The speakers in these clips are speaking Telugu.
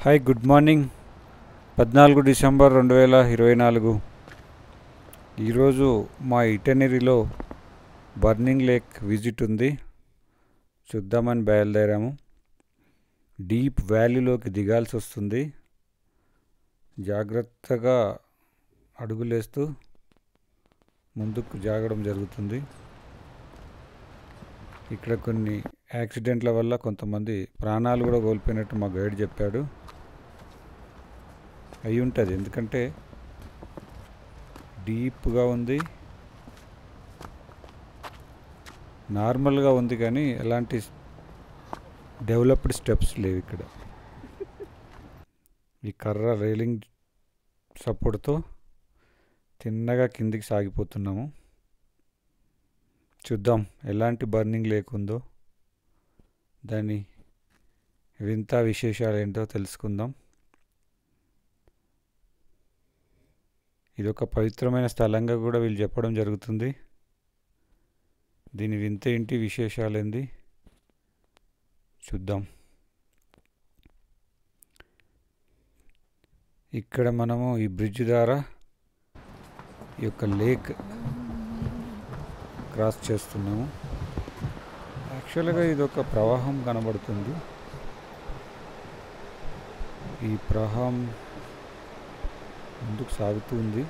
Hi good morning. 14 డిసెంబర్ 2024. ఈరోజు మా ఇటనరీలో బర్నింగ్ లేక్ విజిట్ ఉంది, చూద్దామని బయలుదేరాము. డీప్ వ్యాలీలోకి దిగాల్సి వస్తుంది. జాగ్రత్తగా అడుగులేస్తూ ముందుకు జాగడం జరుగుతుంది. ఇక్కడ కొన్ని యాక్సిడెంట్ల వల్ల కొంతమంది ప్రాణాలు కూడా కోల్పోయినట్టు మా గైడ్ చెప్పాడు. అయి ఉంటుంది, ఎందుకంటే డీప్గా ఉంది. నార్మల్గా ఉంది కానీ ఎలాంటి డెవలప్డ్ స్టెప్స్ లేవు ఇక్కడ. ఈ కర్ర రైలింగ్ సపోర్ట్తో తిన్నగా కిందికి సాగిపోతున్నాము. చూద్దాం ఎలాంటి బర్నింగ్ లేకుందో, దాని వింత విశేషాలు ఏంటో తెలుసుకుందాం. ఇది ఒక పవిత్రమైన స్థలంగా కూడా వీళ్ళు చెప్పడం జరుగుతుంది. దీని వింత ఏంటి, విశేషాలు ఏంది చూద్దాం. ఇక్కడ మనము ఈ బ్రిడ్జ్ ద్వారా ఈ యొక్క లేక్ క్రాస్ చేస్తున్నాము. యాక్చువల్గా ఇది ఒక ప్రవాహం కనబడుతుంది. ఈ ప్రవాహం ముందుకు సాగుతుంది.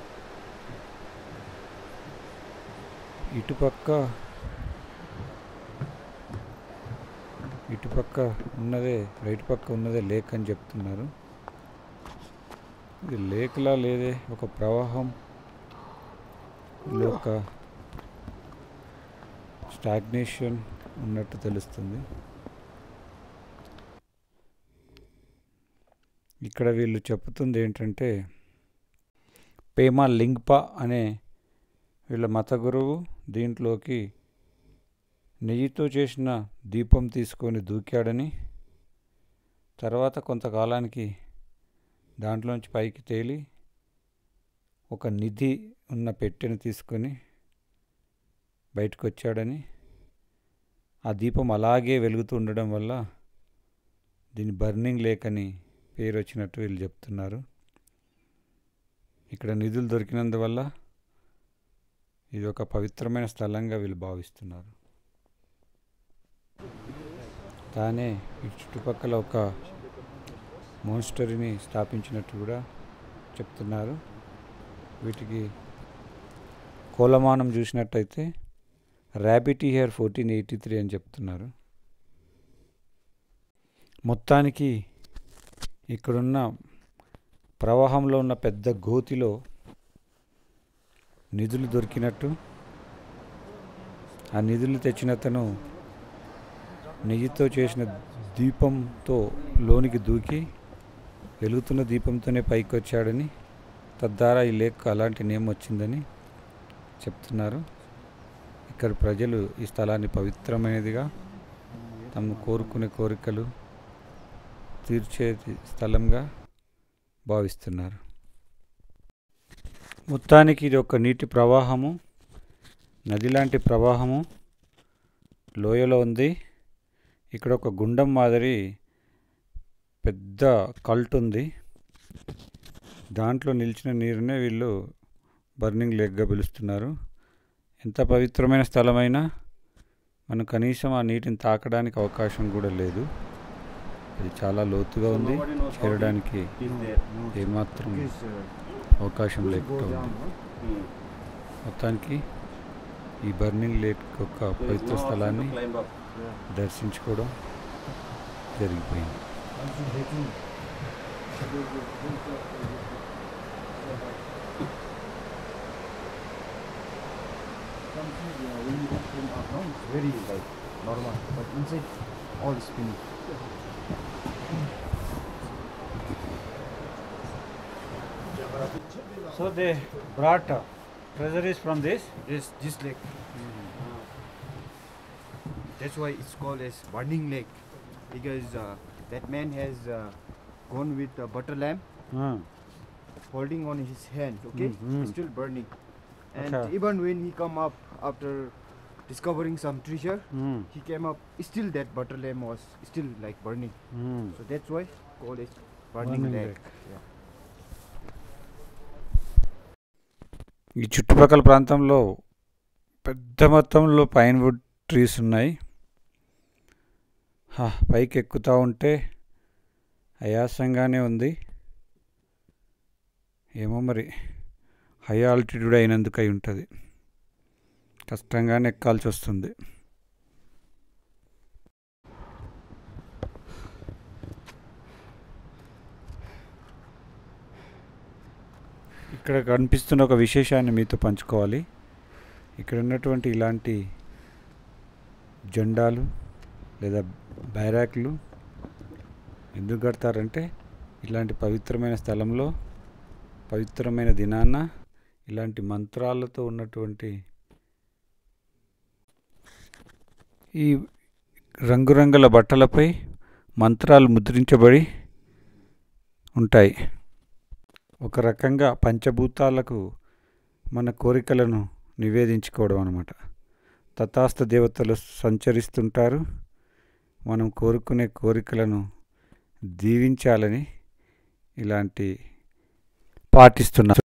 ఇటుపక్క ఉన్నదే, రైట్ పక్క ఉన్నదే లేక్ అని చెప్తున్నారు. ఇది లేక్లా లేదే, ఒక ప్రవాహం, ఒక స్టాగ్నేషన్ ఉన్నట్టు తెలుస్తుంది. ఇక్కడ వీళ్ళు చెప్తుంది ఏంటంటే, పేమా లింగ్పా అనే వీళ్ళ మత గురువు దీంట్లోకి నెయ్యితో చేసిన దీపం తీసుకొని దూకాడని, తర్వాత కొంతకాలానికి దాంట్లోంచి పైకి తేలి ఒక నిధి ఉన్న పెట్టెను తీసుకొని బయటకు వచ్చాడని, ఆ దీపం అలాగే వెలుగుతూ ఉండడం వల్ల దీని బర్నింగ్ లేక్ అని పేరు వచ్చినట్టు వీళ్ళు చెప్తున్నారు. ఇక్కడ నిధులు దొరికినందువల్ల ఇది ఒక పవిత్రమైన స్థలంగా వీళ్ళు భావిస్తున్నారు. తానే ఈ చుట్టుపక్కల ఒక మోన్స్టరీని స్థాపించినట్టు కూడా చెప్తున్నారు. వీటికి కోలమానం చూసినట్టయితే ర్యాబిట్ ఇయర్ 1483 అని చెప్తున్నారు. మొత్తానికి ఇక్కడున్న ప్రవాహంలో ఉన్న పెద్ద గోతిలో నిధులు దొరికినట్టు, ఆ నిధులు తెచ్చిన అతను నెయ్యితో చేసిన దీపంతో లోనికి దూకి వెలుగుతున్న దీపంతోనే పైకి వచ్చాడని, తద్వారా ఈ లేక్ అలాంటి నేమ్ వచ్చిందని చెప్తున్నారు. ఇక్కడ ప్రజలు ఈ స్థలాన్ని పవిత్రమైనదిగా, తమ కోరుకునే కోరికలు తీర్చే స్థలంగా భావిస్తున్నారు. మొత్తానికి ఇది ఒక నీటి ప్రవాహము, నది లాంటి ప్రవాహము లోయలో ఉంది. ఇక్కడ ఒక గుండం మాదిరి పెద్ద కల్ట్ ఉంది. దాంట్లో నిలిచిన నీరునే వీళ్ళు బర్నింగ్ లేక్గా పిలుస్తున్నారు. ఎంత పవిత్రమైన స్థలమైనా మనం కనీసం ఆ నీటిని తాకడానికి అవకాశం కూడా లేదు. ఇది చాలా లోతుగా ఉంది, చేరడానికి ఏమాత్రం అవకాశం లేకుండా ఉంది. మొత్తానికి ఈ బర్నింగ్ లేక్ యొక్క పవిత్ర స్థలాన్ని దర్శించుకోవడం జరిగిపోయింది. Very like normal, but inside all spinning. So they brought treasuries from this. This lake. That's why it's called as burning lake, because that man has gone with a butter lamp holding on his hand. Okay, it's still burning, and Okay. even when he come up after discovering some treasure, he came up, still that butter lamp was still like burning. So that's why called as Burning Burning Lake. Yeah. ఈ చుట్టుపక్కల ప్రాంతంలో పెద్ద మొత్తంలో పైన్ వుడ్ ట్రీస్ ఉన్నాయి. పైకి ఎక్కుతూ ఉంటే ఆయాసంగానే ఉంది. ఏమో మరి హై ఆల్టిట్యూడ్ అయినందుకు అయి ఉంటుంది, కష్టంగానే ఎక్కాల్సి వస్తుంది. ఇక్కడ కనిపిస్తున్న ఒక విశేషాన్ని మీతో పంచుకోవాలి. ఇక్కడ ఉన్నటువంటి ఇలాంటి జెండాలు లేదా బ్యారాక్లు ఎందుకు కడతారంటే ఇలాంటి పవిత్రమైన స్థలంలో పవిత్రమైన దినాన ఇలాంటి మంత్రాలతో ఉన్నటువంటి ఈ రంగురంగుల బట్టలపై మంత్రాలు ముద్రించబడి ఉంటాయి. ఒక రకంగా పంచభూతాలకు మన కోరికలను నివేదించుకోవడం అన్నమాట. తథాస్థ దేవతలు సంచరిస్తుంటారు. మనం కోరుకునే కోరికలను దీవించాలని ఇలాంటి పాటిస్తున్నారు.